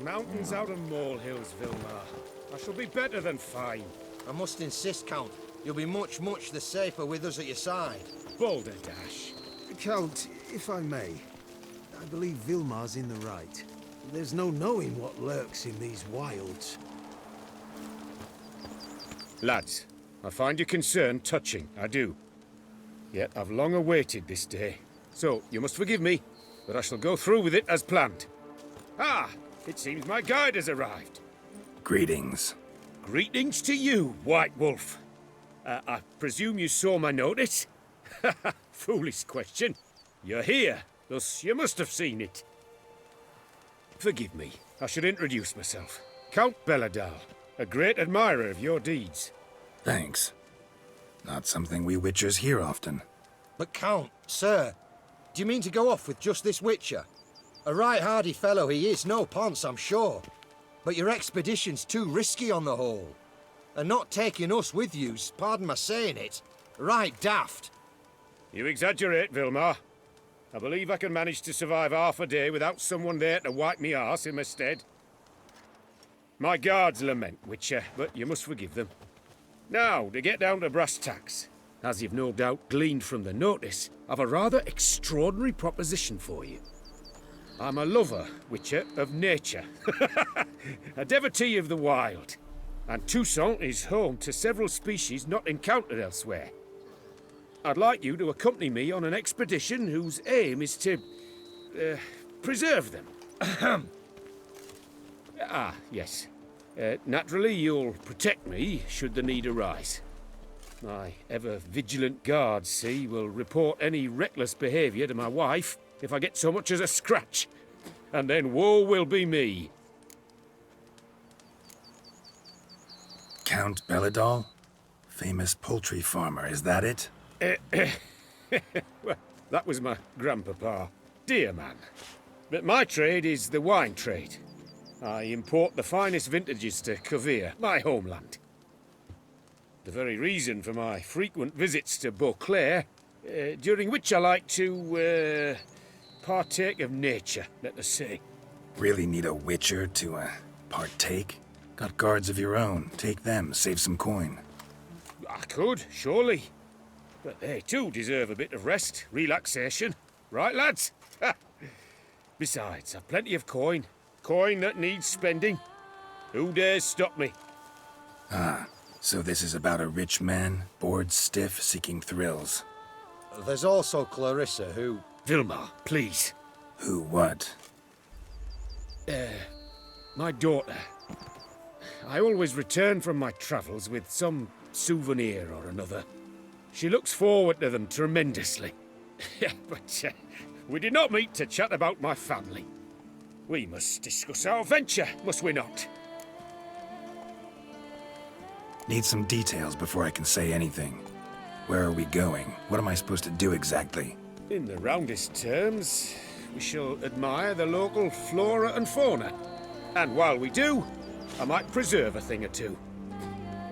Mountains out of molehills, Vilmar. I shall be better than fine. I must insist, Count. You'll be much the safer with us at your side. Boulder Dash. Count, if I may, I believe Vilmar's in the right. There's no knowing what lurks in these wilds. Lads, I find your concern touching, I do. Yet I've long awaited this day. So, you must forgive me, but I shall go through with it as planned. Ah, it seems my guide has arrived. Greetings. Greetings to you, White Wolf. I presume you saw my notice? Foolish question. You're here, thus you must have seen it. Forgive me, I should introduce myself. Count Beledal, a great admirer of your deeds. Thanks. Not something we witchers hear often. But Count, sir, do you mean to go off with just this witcher? A right hardy fellow he is, no ponce, I'm sure. But your expedition's too risky on the whole. And not taking us with you's, pardon my saying it, right daft. You exaggerate, Vilmar. I believe I can manage to survive half a day without someone there to wipe me arse in my stead. My guards lament, Witcher, but you must forgive them. Now, to get down to brass tacks. As you've no doubt gleaned from the notice, I've a rather extraordinary proposition for you. I'm a lover, Witcher, of nature. A devotee of the wild. And Toussaint is home to several species not encountered elsewhere. I'd like you to accompany me on an expedition whose aim is to preserve them. Yes. Naturally, you'll protect me should the need arise. My ever-vigilant guards, see, will report any reckless behaviour to my wife if I get so much as a scratch. And then woe will be me. Count Beledal? Famous poultry farmer, is that it? Well, that was my grandpapa. Dear man. But my trade is the wine trade. I import the finest vintages to Kovir, my homeland. The very reason for my frequent visits to Beauclair, during which I like to, partake of nature, let us say. Really need a witcher to, partake? Got guards of your own. Take them, save some coin. I could, surely. But they too deserve a bit of rest, relaxation. Right, lads? Besides, I've plenty of coin. Coin that needs spending. Who dares stop me? Ah, so this is about a rich man, bored stiff, seeking thrills. There's also Clarissa, who... Vilmar, please. Who what? My daughter. I always return from my travels with some souvenir or another. She looks forward to them tremendously. But we did not meet to chat about my family. We must discuss our venture, must we not? Need some details before I can say anything. Where are we going? What am I supposed to do exactly? In the roundest terms, we shall admire the local flora and fauna. And while we do, I might preserve a thing or two.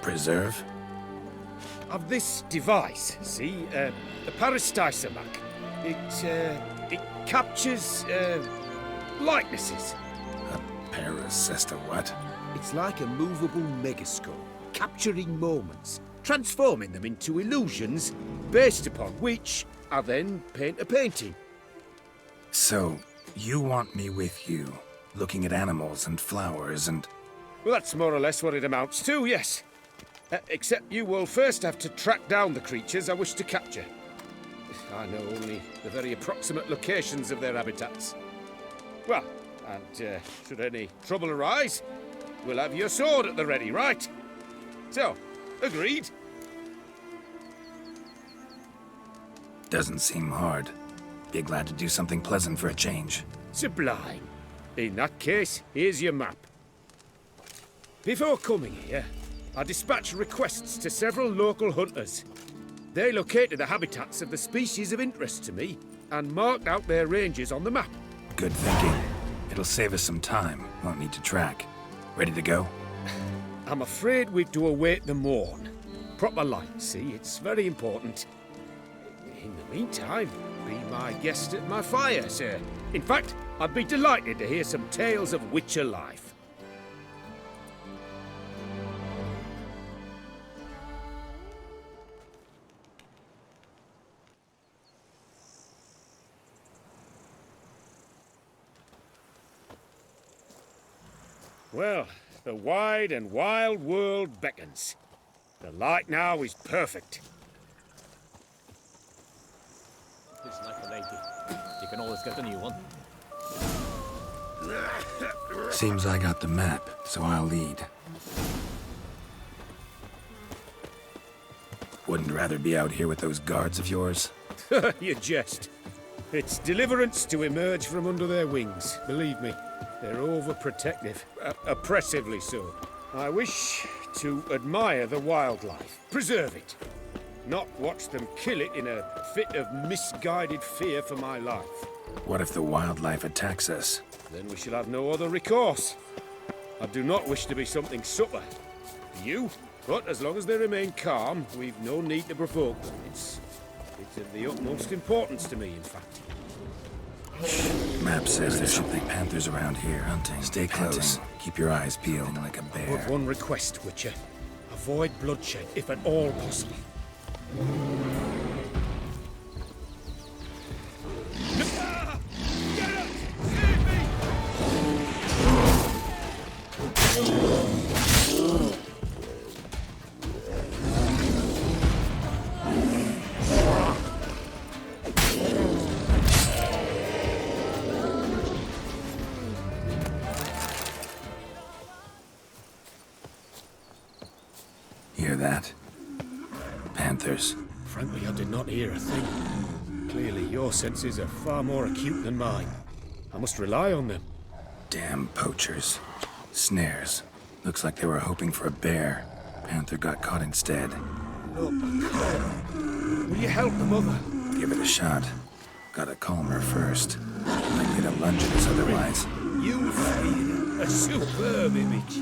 Preserve? Of this device, see, the peristysomac. It captures, likenesses. A paracesta what? It's like a movable megascope, capturing moments, transforming them into illusions, Based upon which, I then paint a painting. So, you want me with you, looking at animals and flowers and... Well, that's more or less what it amounts to, yes. Except you will first have to track down the creatures I wish to capture. I know only the very approximate locations of their habitats. Well, and should any trouble arise, we'll have your sword at the ready, right? So, agreed? Doesn't seem hard. Be glad to do something pleasant for a change. Sublime. In that case, here's your map. Before coming here, I dispatched requests to several local hunters. They located the habitats of the species of interest to me and marked out their ranges on the map. Good thinking. It'll save us some time. Won't need to track. Ready to go? I'm afraid we've to await the morn. Proper light, see? It's very important. In the meantime, be my guest at my fire, sir. In fact, I'd be delighted to hear some tales of Witcher life. Well, the wide and wild world beckons. The light now is perfect. It's like a lady. You can always get a new one. Seems I got the map, so I'll lead. Wouldn't rather be out here with those guards of yours? You jest. It's deliverance to emerge from under their wings, believe me. They're overprotective, oppressively so. I wish to admire the wildlife, preserve it, not watch them kill it in a fit of misguided fear for my life. What if the wildlife attacks us? Then we shall have no other recourse. I do not wish to be something subtler. You? But as long as they remain calm, we've no need to provoke them. It's of the utmost importance to me, in fact. Map says there's something panthers around here hunting. Stay close. Keep your eyes peeled like a bear. But one request, Witcher. Avoid bloodshed, if at all possible. Hear that? Panthers. Frankly, I did not hear a thing. Clearly, your senses are far more acute than mine. I must rely on them. Damn poachers. Snares. Looks like they were hoping for a bear. Panther got caught instead. Look, will you help the mother? Give it a shot. Gotta calm her first. Might get a lunge at us otherwise. You feed a superb image.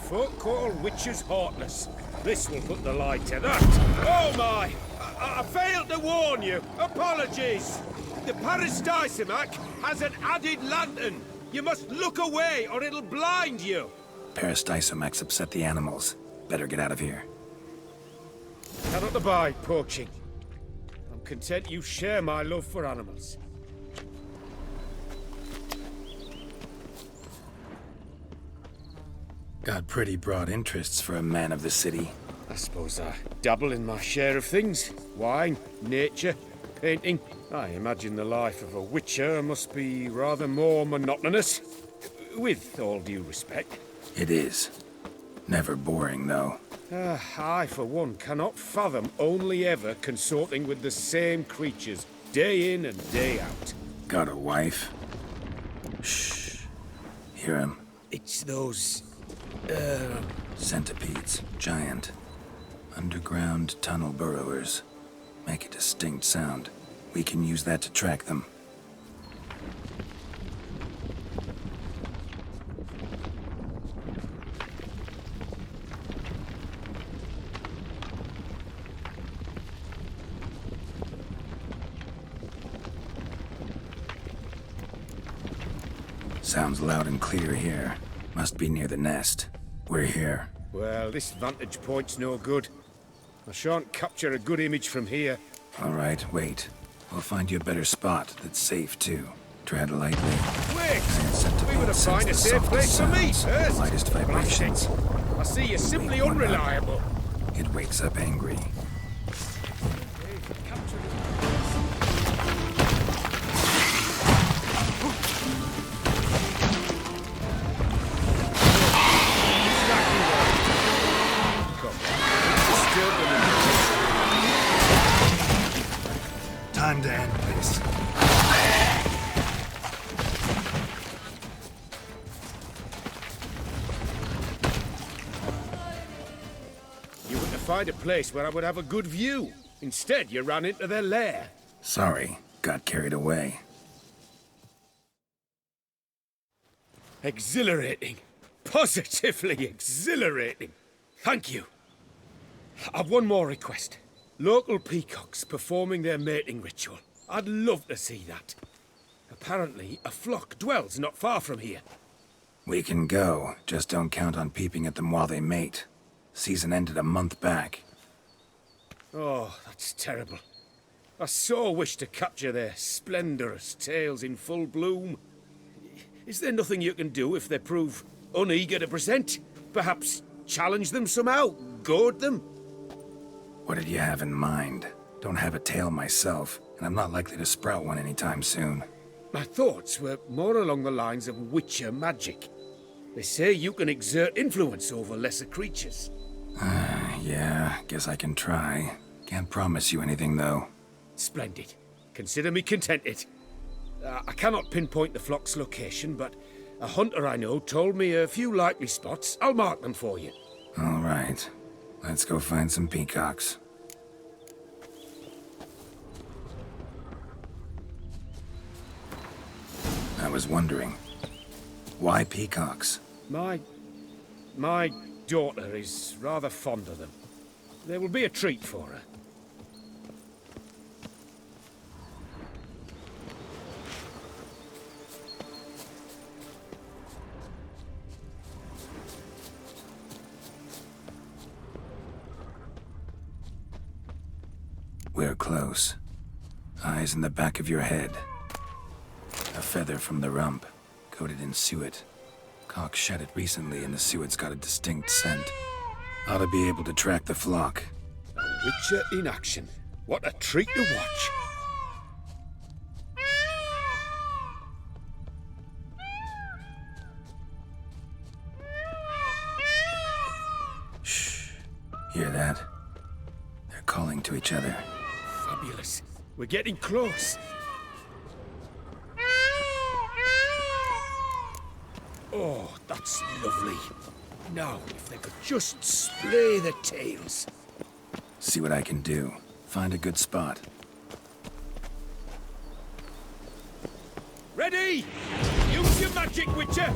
Folk call witches heartless. This will put the light to that. Oh my! I failed to warn you. Apologies. The Paristicimac has an added lantern. You must look away or it'll blind you. Paristicimacs upset the animals. Better get out of here. Cannot abide poaching. I'm content you share my love for animals. Got pretty broad interests for a man of the city. I suppose I dabble in my share of things. Wine, nature, painting. I imagine the life of a witcher must be rather more monotonous. With all due respect. It is. Never boring, though. I, for one, cannot fathom only ever consorting with the same creatures, day in and day out. Got a wife? Shh. Hear him. It's those... Centipedes. Giant. Underground tunnel burrowers. Make a distinct sound. We can use that to track them. Sounds loud and clear here. Must be near the nest. We're here. Well, this vantage point's no good. I shan't capture a good image from here. All right, wait. We'll find you a better spot that's safe, too. Tread lightly. Wait! Centipede We would have sense find a the safe softest place for me sounds, first. Lightest vibrations. I see you're simply Wake one up. unreliable. It wakes up angry. Time to end this. You were to find a place where I would have a good view. Instead, you ran into their lair. Sorry, got carried away. Exhilarating. Positively exhilarating. Thank you. I've one more request. Local peacocks performing their mating ritual. I'd love to see that. Apparently, a flock dwells not far from here. We can go, just don't count on peeping at them while they mate. Season ended a month back. Oh, that's terrible. I so wish to capture their splendorous tails in full bloom. Is there nothing you can do if they prove uneager to present? Perhaps challenge them somehow? Goad them? What did you have in mind? Don't have a tail myself, and I'm not likely to sprout one anytime soon. My thoughts were more along the lines of witcher magic. They say you can exert influence over lesser creatures. Yeah, guess I can try. Can't promise you anything, though. Splendid. Consider me contented. I cannot pinpoint the flock's location, but a hunter I know told me a few likely spots. I'll mark them for you. All right. Let's go find some peacocks. I was wondering, why peacocks? My daughter is rather fond of them. There will be a treat for her. We're close. Eyes in the back of your head. A feather from the rump, coated in suet. Cock shed it recently and the suet's got a distinct scent. Ought to be able to track the flock. A witcher in action. What a treat to watch. Shh. Hear that? They're calling to each other. Fabulous. We're getting close. Oh, that's lovely. Now, if they could just splay their tails. See what I can do. Find a good spot. Ready? Use your magic, Witcher!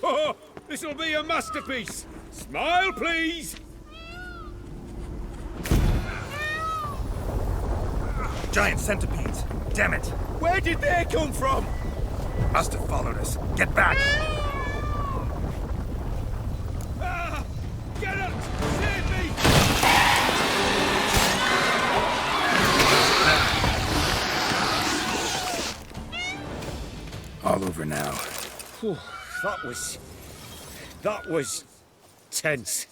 Oh, this'll be a masterpiece! Smile, please! Giant centipedes! Damn it! Where did they come from? Must have followed us. Get back! Ah! Geralt! Save me! All over now. Whew, that was tense.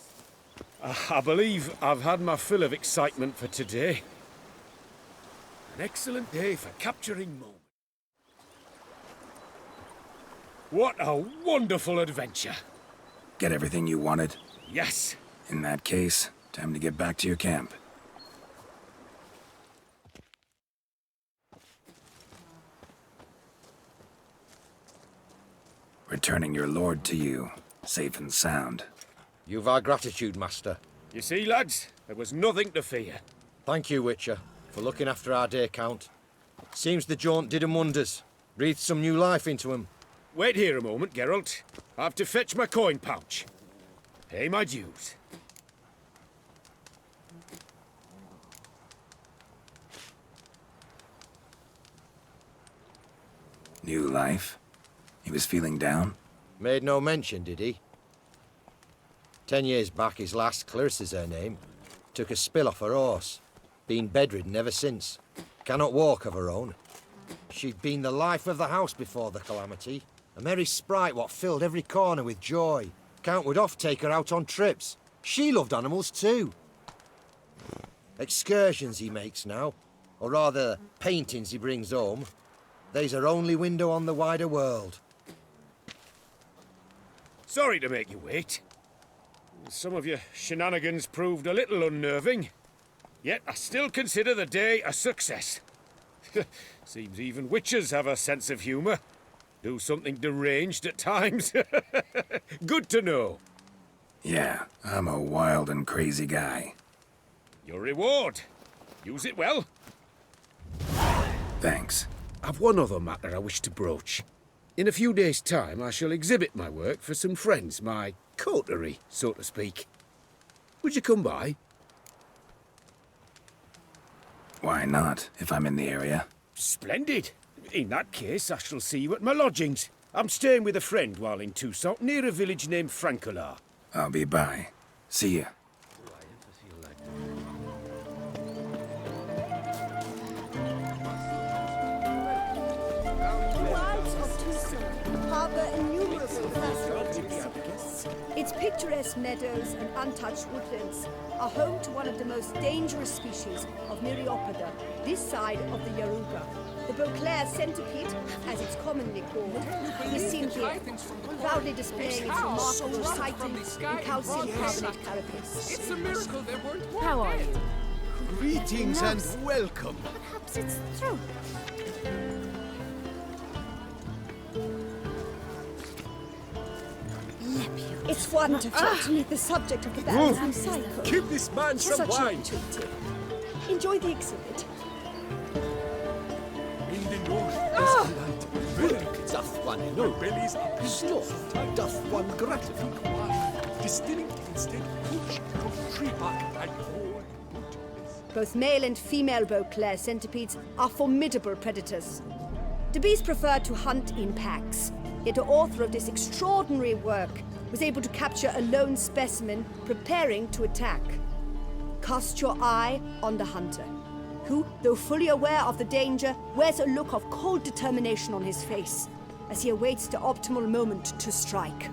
I believe I've had my fill of excitement for today. An excellent day for capturing moments. What a wonderful adventure. Get everything you wanted? Yes. In that case, time to get back to your camp. Returning your lord to you, safe and sound. You've our gratitude, Master. You see, lads, there was nothing to fear. Thank you, Witcher, for looking after our day count. Seems the jaunt did 'em wonders. Breathed some new life into 'em. Wait here a moment, Geralt. I have to fetch my coin pouch. Pay my dues. New life? He was feeling down? Made no mention, did he? 10 years back, his last, Clarissa's her name, took a spill off her horse. Been bedridden ever since. Cannot walk of her own. She'd been the life of the house before the calamity. A merry sprite what filled every corner with joy. Count would oft take her out on trips. She loved animals too. Excursions he makes now, or rather, paintings he brings home. They's her only window on the wider world. Sorry to make you wait. Some of your shenanigans proved a little unnerving. Yet I still consider the day a success. Seems even witches have a sense of humour. Do something deranged at times. Good to know. Yeah, I'm a wild and crazy guy. Your reward. Use it well. Thanks. I've one other matter I wish to broach. In a few days' time, I shall exhibit my work for some friends, my coterie, so to speak. Would you come by? Why not, if I'm in the area? Splendid. In that case, I shall see you at my lodgings. I'm staying with a friend while in Toussaint, near a village named Francolar. I'll be by. See ya. Wilds of Toussaint harbor innumerable fascinating species. Its picturesque meadows and untouched woodlands are home to one of the most dangerous species of Myriapoda, this side of the Yaruga. The Beauclair centipede, as it's commonly called, is seen here, proudly displaying its remarkable cycling and calcium carbonate carapace. It's a miracle there weren't more. How are dead. you? Greetings and welcome. Perhaps it's true. It's wonderful to meet the subject of the balancing cycle. Give this man some Such a wine. treaty. Enjoy the exhibit. In the north is light. Doth one know? Bellies up sloth. Doth one gratify? Distilling instead hooch of tree bark and all rootless. Both male and female Beauclair centipedes are formidable predators. The bees prefer to hunt in packs, yet the author of this extraordinary work was able to capture a lone specimen preparing to attack. Cast your eye on the hunter, who, though fully aware of the danger, wears a look of cold determination on his face as he awaits the optimal moment to strike.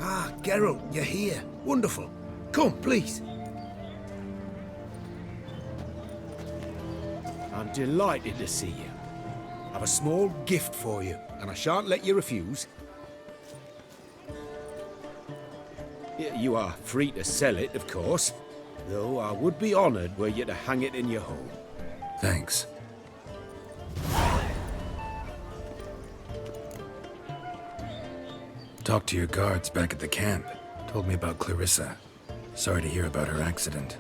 Ah, Geralt, you're here. Wonderful. Come, please. I'm delighted to see you. I've a small gift for you, and I shan't let you refuse. You are free to sell it, of course, though I would be honoured were you to hang it in your home. Thanks. Talked to your guards back at the camp. Told me about Clarissa. Sorry to hear about her accident.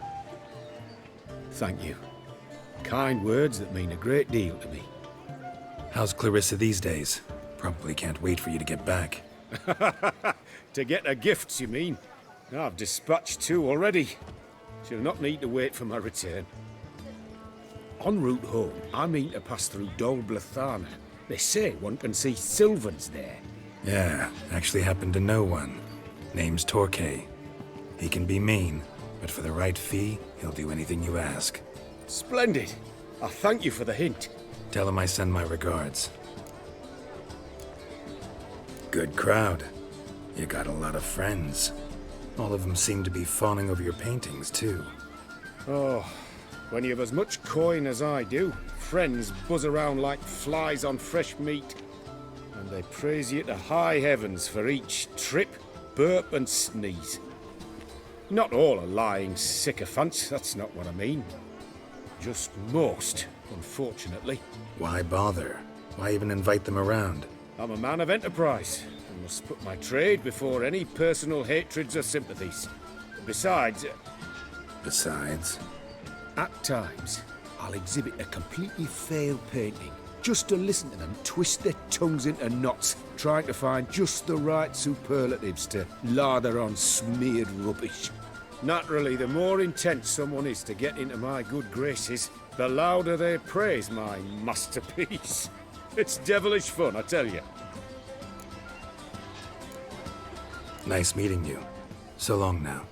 Thank you. Kind words that mean a great deal to me. How's Clarissa these days? Probably can't wait for you to get back. To get her gifts, you mean? I've dispatched 2 already. She'll not need to wait for my return. En route home, I mean to pass through Dol Blathana. They say one can see Sylvans there. Yeah, actually happen to know one. Name's Torquay. He can be mean, but for the right fee, he'll do anything you ask. Splendid. I thank you for the hint. Tell him I send my regards. Good crowd. You got a lot of friends. All of them seem to be fawning over your paintings, too. Oh, when you have as much coin as I do, friends buzz around like flies on fresh meat. And they praise you to high heavens for each trip, burp and sneeze. Not all are lying sycophants, that's not what I mean. Just most, unfortunately. Why bother? Why even invite them around? I'm a man of enterprise, and must put my trade before any personal hatreds or sympathies. Besides, at times, I'll exhibit a completely failed painting, just to listen to them twist their tongues into knots, trying to find just the right superlatives to lather on smeared rubbish. Naturally, the more intent someone is to get into my good graces, the louder they praise my masterpiece. It's devilish fun, I tell you. Nice meeting you. So long now.